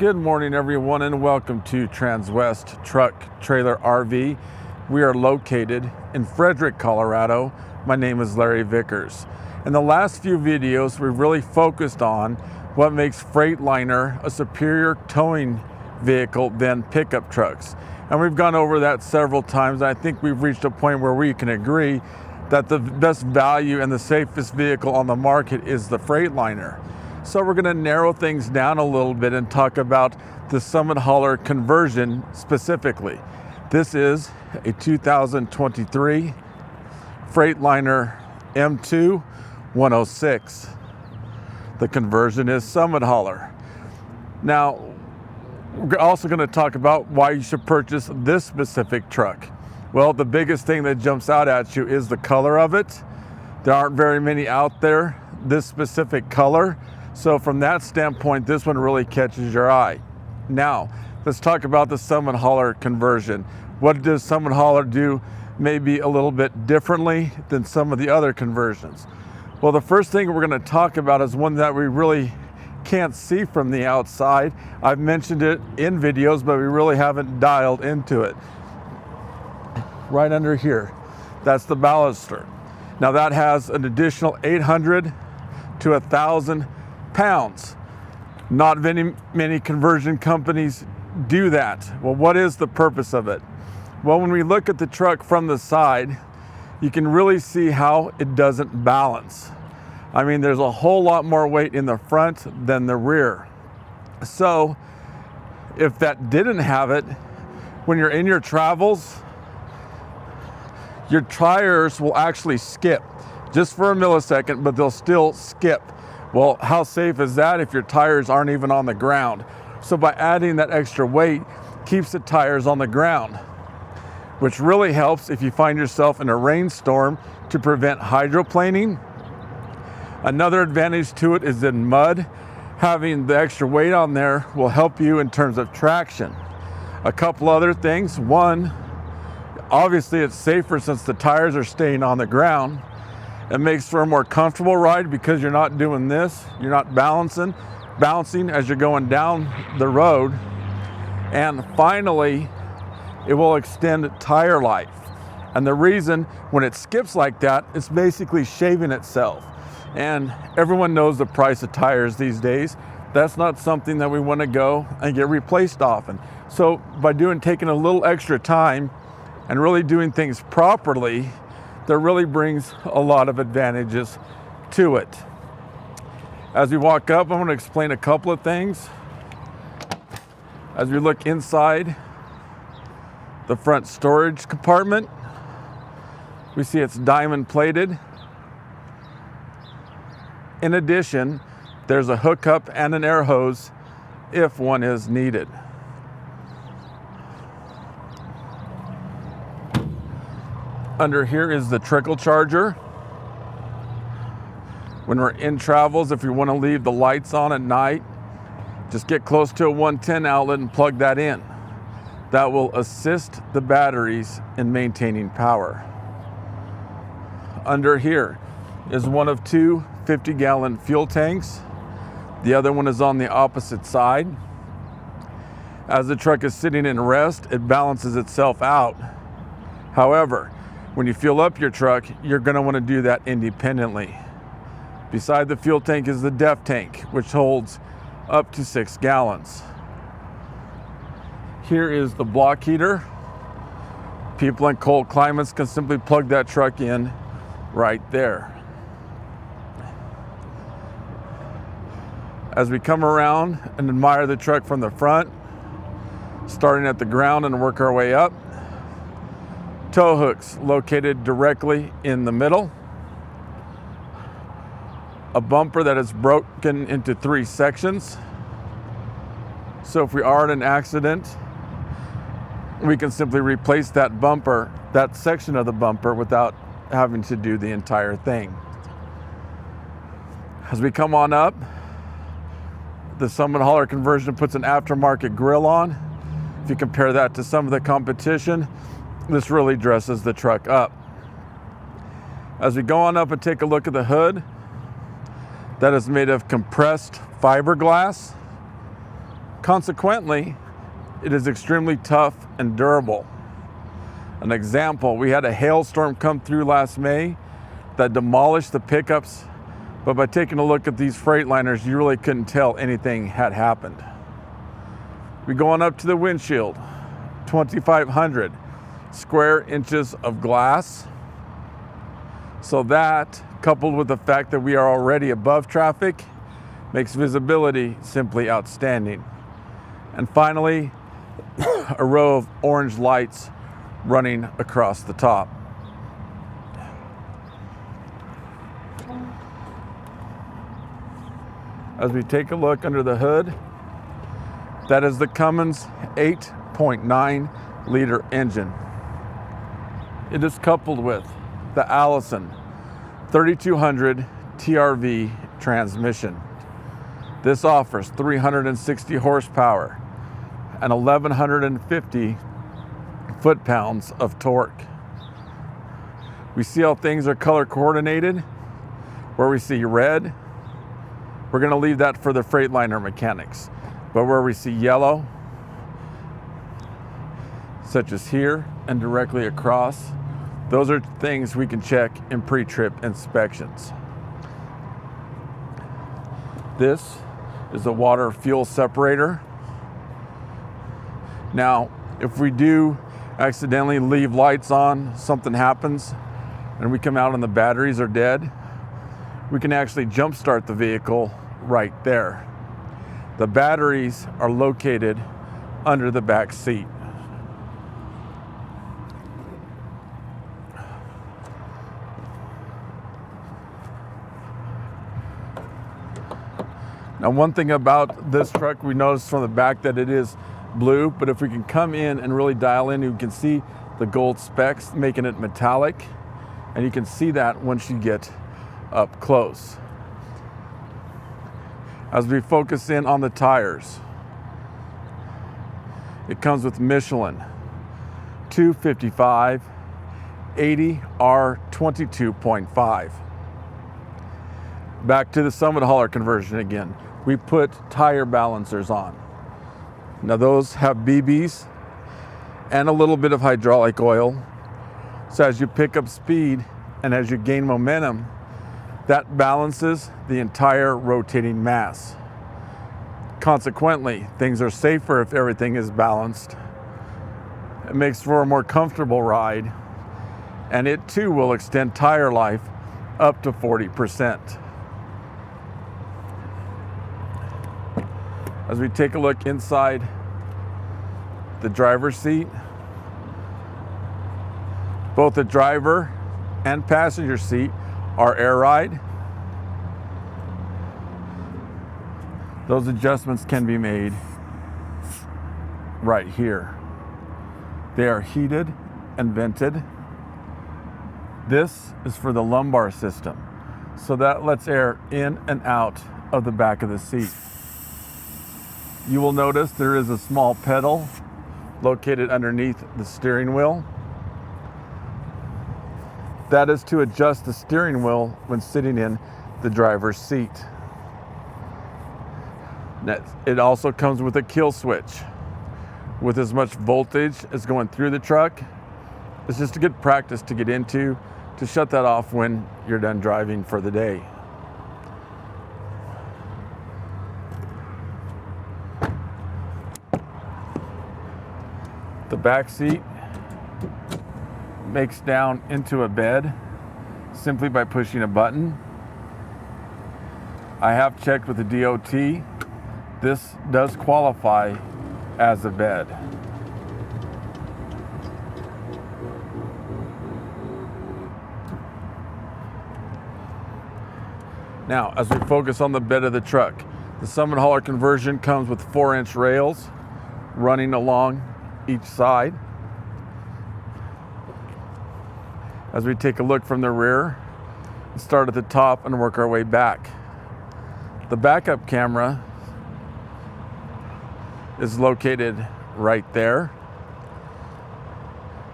Good morning, everyone, and welcome to Transwest Truck Trailer RV. We are located in Fredrick, Colorado. My name is Larry Vickers. In the last few videos, we've really focused on what makes Freightliner a superior towing vehicle than pickup trucks. And we've gone over that several times. I think we've reached a point where we can agree that the best value and the safest vehicle on the market is the Freightliner. So we're going to narrow things down a little bit and talk about the Summit hauler conversion specifically. This is a 2023 Freightliner M2 106. The conversion is Summit hauler. Now, we're also going to talk about why you should purchase this specific truck. Well, the biggest thing that jumps out at you is the color of it. There aren't very many out there this specific color. So from that standpoint, this one really catches your eye. Now, let's talk about the Summit hauler conversion. What does Summit hauler do maybe a little bit differently than some of the other conversions? Well, the first thing we're going to talk about is one that we really can't see from the outside. I've mentioned it in videos, but we really haven't dialed into it. Right under here, that's the baluster. Now that has an additional 800 to 1,000 pounds. Not many conversion companies do that. Well, what is the purpose of it? Well, when we look at the truck from the side, you can really see how it doesn't balance. I mean, there's a whole lot more weight in the front than the rear. So if that didn't have it, when you're in your travels, your tires will actually skip just for a millisecond, but they'll still skip. Well, how safe is that if your tires aren't even on the ground? So by adding that extra weight, keeps the tires on the ground, which really helps if you find yourself in a rainstorm to prevent hydroplaning. Another advantage to it is in mud. Having the extra weight on there will help you in terms of traction. A couple other things. One, obviously it's safer since the tires are staying on the ground. It makes for a more comfortable ride because you're not doing this. You're not bouncing as you're going down the road. And finally, it will extend tire life. And the reason when it skips like that, it's basically shaving itself. And everyone knows the price of tires these days. That's not something that we want to go and get replaced often. So by taking a little extra time and really doing things properly, that really brings a lot of advantages to it. As we walk up, I'm going to explain a couple of things. As we look inside the front storage compartment, we see it's Dimond Plated. In addition, there's a hookup and an air hose if one is needed. Under here is the trickle charger. When we're in travels, if you want to leave the lights on at night, just get close to a 110 outlet and plug that in. That will assist the batteries in maintaining power. Under here is one of two 50-gallon fuel tanks. The other one is on the opposite side. As the truck is sitting in rest, it balances itself out. However, when you fuel up your truck, you're going to want to do that independently. Beside the fuel tank is the def tank, which holds up to 6 gallons. Here is the block heater. People in cold climates can simply plug that truck in right there. As we come around and admire the truck from the front, starting at the ground and work our way up, tow hooks located directly in the middle. A bumper that is broken into 3 sections. So if we are in an accident, we can simply replace that bumper, that section of the bumper, without having to do the entire thing. As we come on up, the Summit hauler conversion puts an aftermarket grille on. If you compare that to some of the competition, this really dresses the truck up. As we go on up and take a look at the hood, that is made of compressed fiberglass. Consequently, it is extremely tough and durable. An example, we had a hailstorm come through last May that demolished the pickups, but by taking a look at these Freightliners, you really couldn't tell anything had happened. We go on up to the windshield, 2,500 square inches of glass. So that, coupled with the fact that we are already above traffic, makes visibility simply outstanding. And finally, a row of orange lights running across the top. As we take a look under the hood, that is the Cummins 8.9 liter engine. It is coupled with the Allison 3200 TRV transmission. This offers 360 horsepower and 1,150 foot-pounds of torque. We see how things are color coordinated. Where we see red, we're going to leave that for the Freightliner mechanics. But where we see yellow, such as here and directly across, those are things we can check in pre-trip inspections. This is a water fuel separator. Now, if we do accidentally leave lights on, something happens, and we come out and the batteries are dead, we can actually jump start the vehicle right there. The batteries are located under the back seat. Now, one thing about this truck, we noticed from the back that it is blue, but if we can come in and really dial in, you can see the gold specks making it metallic, and you can see that once you get up close. As we focus in on the tires, it comes with Michelin 255 80 R22.5. Back to the summit hauler conversion again. We put tire balancers on. Now those have BBs and a little bit of hydraulic oil. So as you pick up speed and as you gain momentum, that balances the entire rotating mass. Consequently, things are safer if everything is balanced. It makes for a more comfortable ride, and it too will extend tire life up to 40%. As we take a look inside the driver's seat, both the driver and passenger seat are air ride. Those adjustments can be made right here. They are heated and vented. This is for the lumbar system, so that lets air in and out of the back of the seat. You will notice there is a small pedal located underneath the steering wheel. That is to adjust the steering wheel when sitting in the driver's seat. It also comes with a kill switch. With as much voltage as going through the truck, it's just a good practice to get into, to shut that off when you're done driving for the day. The back seat makes down into a bed simply by pushing a button. I have checked with the DOT. This does qualify as a bed. Now, as we focus on the bed of the truck, the summit hauler conversion comes with 4-inch rails running along each side. As we take a look from the rear, start at the top and work our way back. The backup camera is located right there.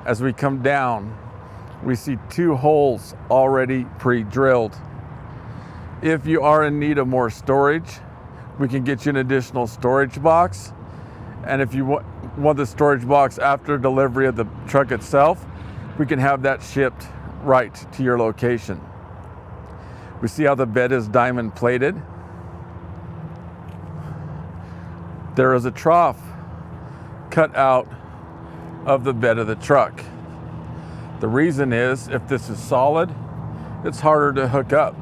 As we come down, we see 2 holes already pre-drilled. If you are in need of more storage, we can get you an additional storage box. And if you want the storage box after delivery of the truck itself, we can have that shipped right to your location. We see how the bed is diamond plated. There is a trough cut out of the bed of the truck. The reason is, if this is solid, it's harder to hook up.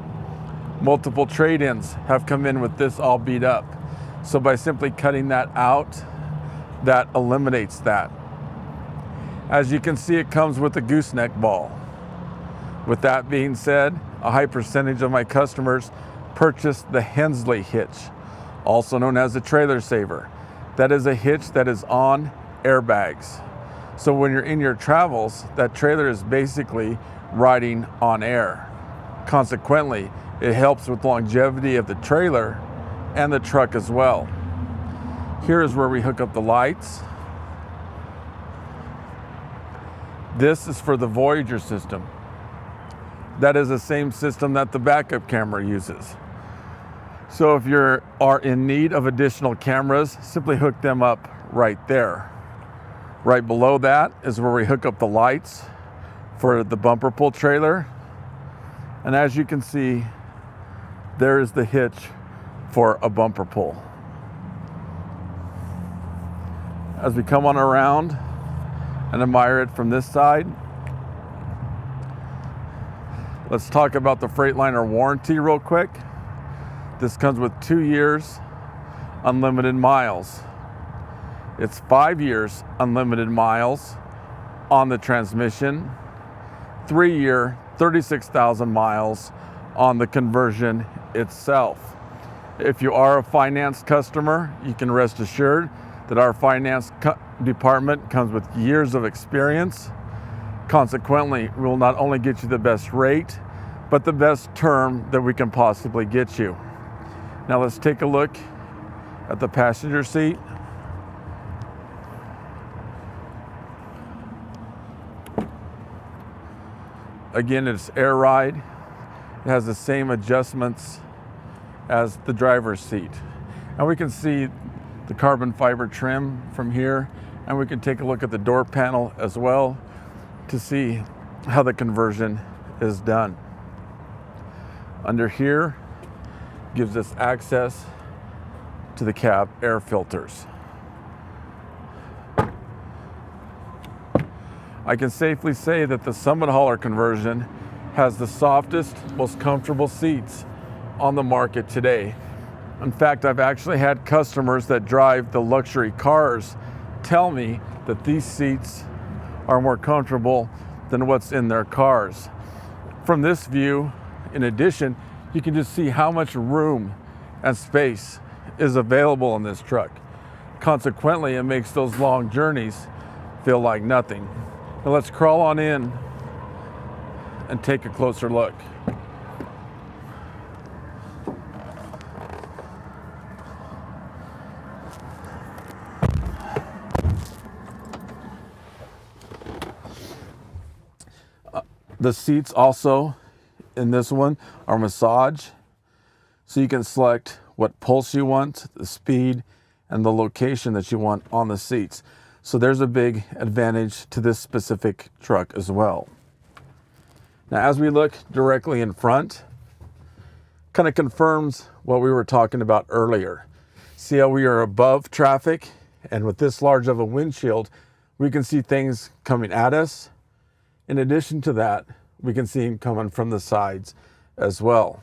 Multiple trade-ins have come in with this all beat up. So by simply cutting that out, that eliminates that. As you can see, it comes with a gooseneck ball. With that being said, a high percentage of my customers purchase the Hensley hitch, also known as the trailer saver. That is a hitch that is on airbags. So when you're in your travels, that trailer is basically riding on air. Consequently, it helps with longevity of the trailer and the truck as well. Here is where we hook up the lights. This is for the Voyager system. That is the same system that the backup camera uses. So if you are in need of additional cameras, simply hook them up right there. Right below that is where we hook up the lights for the bumper pull trailer. And as you can see, there is the hitch for a bumper pull. As we come on around and admire it from this side, let's talk about the Freightliner warranty real quick. This comes with 2 years, unlimited miles. It's 5 years, unlimited miles on the transmission, 3-year, 36,000 miles on the conversion itself. If you are a finance customer, you can rest assured that our finance department comes with years of experience. Consequently, we will not only get you the best rate, but the best term that we can possibly get you. Now let's take a look at the passenger seat. Again, it's air ride. It has the same adjustments as the driver's seat. And we can see the carbon fiber trim from here, and we can take a look at the door panel as well to see how the conversion is done. Under here gives us access to the cab air filters. I can safely say that the Summit Hauler conversion has the softest, most comfortable seats on the market today. In fact, I've actually had customers that drive the luxury cars tell me that these seats are more comfortable than what's in their cars. From this view, in addition, you can just see how much room and space is available in this truck. Consequently, it makes those long journeys feel like nothing. Now let's crawl on in and take a closer look. The seats also in this one are massage, so you can select what pulse you want, the speed, and the location that you want on the seats. So there's a big advantage to this specific truck as well. Now, as we look directly in front, kind of confirms what we were talking about earlier. See how we are above traffic, and with this large of a windshield, we can see things coming at us. In addition to that, we can see them coming from the sides as well.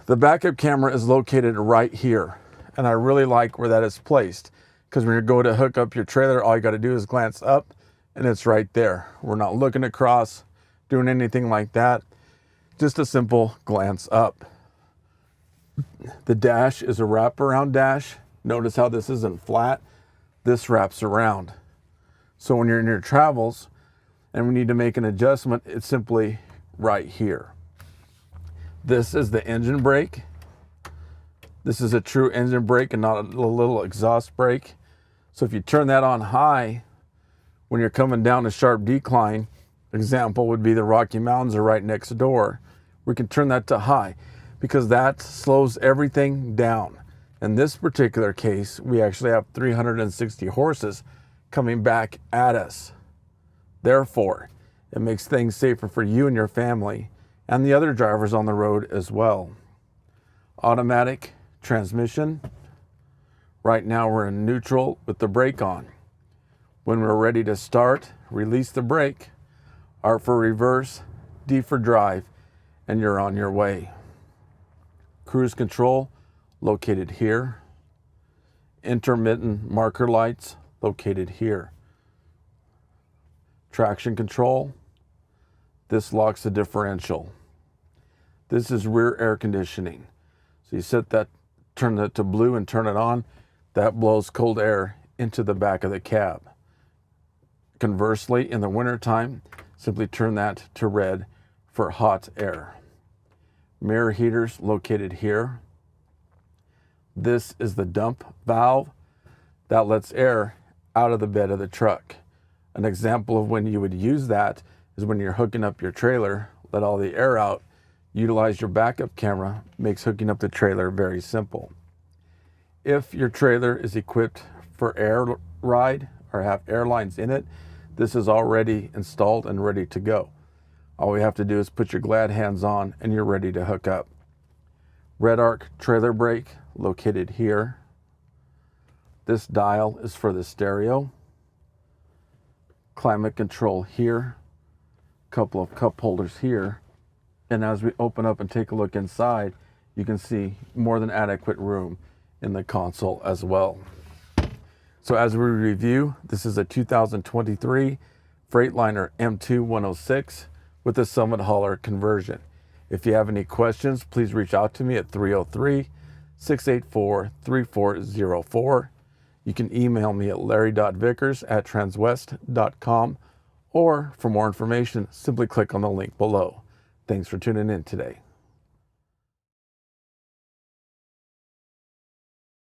The backup camera is located right here, and I really like where that is placed, because when you go to hook up your trailer, all you got to do is glance up and it's right there. We're not looking across, doing anything like that. Just a simple glance up. The dash is a wraparound dash. Notice how this isn't flat. This wraps around. So when you're in your travels and we need to make an adjustment, it's simply right here. This is the engine brake. This is a true engine brake and not a little exhaust brake. So if you turn that on high, when you're coming down a sharp decline, example would be the Rocky Mountains are right next door, we can turn that to high. because that slows everything down. In this particular case, we actually have 360 horses coming back at us. Therefore, it makes things safer for you and your family and the other drivers on the road as well. Automatic transmission. Right now we're in neutral with the brake on. When we're ready to start, release the brake. R for reverse, D for drive, and you're on your way. Cruise control located here. Intermittent marker lights located here. Traction control. This locks the differential. This is rear air conditioning. So you set that, turn that to blue and turn it on. That blows cold air into the back of the cab. Conversely, in the wintertime, simply turn that to red for hot air. Mirror heaters located here. This is the dump valve that lets air out of the bed of the truck. An example of when you would use that is when you're hooking up your trailer, let all the air out, utilize your backup camera, makes hooking up the trailer very simple. If your trailer is equipped for air ride or have airlines in it, this is already installed and ready to go. All we have to do is put your glad hands on and you're ready to hook up. Red arc trailer brake located here. This dial is for the stereo. Climate control here. Couple of cup holders here. And as we open up and take a look inside, you can see more than adequate room in the console as well. So as we review, this is a 2023 Freightliner M2 106 with a Summit hauler conversion. If you have any questions, please reach out to me at 303-684-3404. You can email me at larry.vickers@transwest.com, or for more information, simply click on the link below. Thanks for tuning in today.